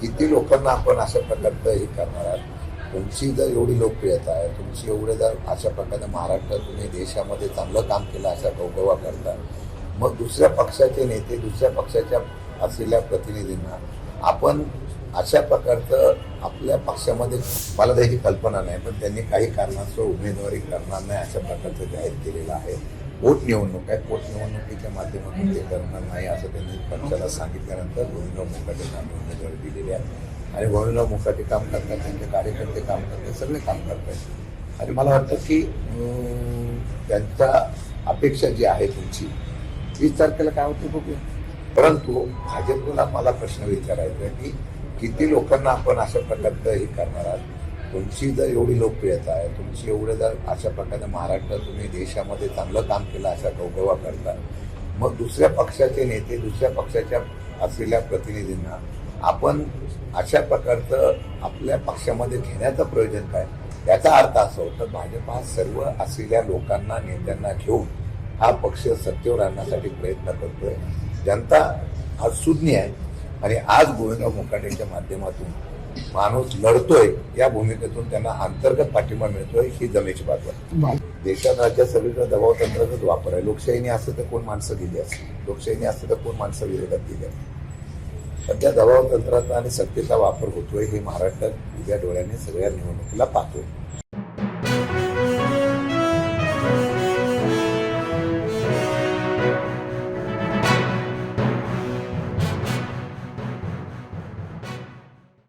किती लोकांना आपण अशा प्रकारचं हे करणार आहात. तुमची जर एवढी लोकप्रियता आहे, तुमची एवढे जर अशा प्रकारे महाराष्ट्रात तुम्ही देशामध्ये चांगलं काम केलं अशा गौरवा करता, मग दुसऱ्या पक्षाचे नेते, दुसऱ्या पक्षाच्या असलेल्या प्रतिनिधींना आपण अशा प्रकारचं आपल्या पक्षामध्ये, मला त्याची कल्पना नाही, पण त्यांनी काही कारणास्तव उमेदवारी करणार नाही अशा प्रकारचं जाहीर केलेलं आहे. पोटनिवडणूक आहे, पोटनिवडणुकीच्या माध्यमातून ते करणार नाही असं त्यांनी पक्षाला सांगितल्यानंतर गोविंदराव मुखाटे यांनी उमेदवारी दिलेली आहे. आणि गोविंदराव मुखाटे काम करतात, त्यांचे कार्यकर्ते काम करतात, सगळे काम करतात. आणि मला वाटतं की त्यांच्या अपेक्षा जी आहे तुमची 20 तारखेला काय होते बघूया. परंतु भाजपला मला प्रश्न विचारायचा आहे की किती लोकांना आपण अशा प्रकारचं हे करणार आहात. तुमची जर एवढी लोकप्रियता आहे, तुमची एवढे जर अशा प्रकारे महाराष्ट्रात तुम्ही देशामध्ये चांगलं काम केलं अशा गौरवा करता, मग दुसऱ्या पक्षाचे नेते, दुसऱ्या पक्षाच्या असलेल्या प्रतिनिधींना आपण अशा प्रकारचं आपल्या पक्षामध्ये घेण्याचं प्रयोजन काय. याचा अर्थ असा होता भाजप हा सर्व असलेल्या लोकांना, नेत्यांना घेऊन हा पक्ष सत्तेवर आणण्यासाठी प्रयत्न करतोय. जनता आज सुज्ञ आहे आणि आज गोविंदराव मुखाटेंच्या माध्यमातून माणूस लढतोय, या भूमिकेतून त्यांना अंतर्गत पाठिंबा मिळतोय, ही जमेची बाजू आहे. देशात, राज्यात सगळीकडे दबाव तंत्राचाच वापर आहे. लोकशाहीने असतं तर कोण माणसं गेली असती, लोकशाहीने असतं तर कोण माणसं विरोधात गेली असती. सध्या दबाव तंत्राचा आणि सत्तेचा वापर होतोय हे महाराष्ट्रात उद्या डोळ्याने सगळ्या निवडणुकीला पाहतोय.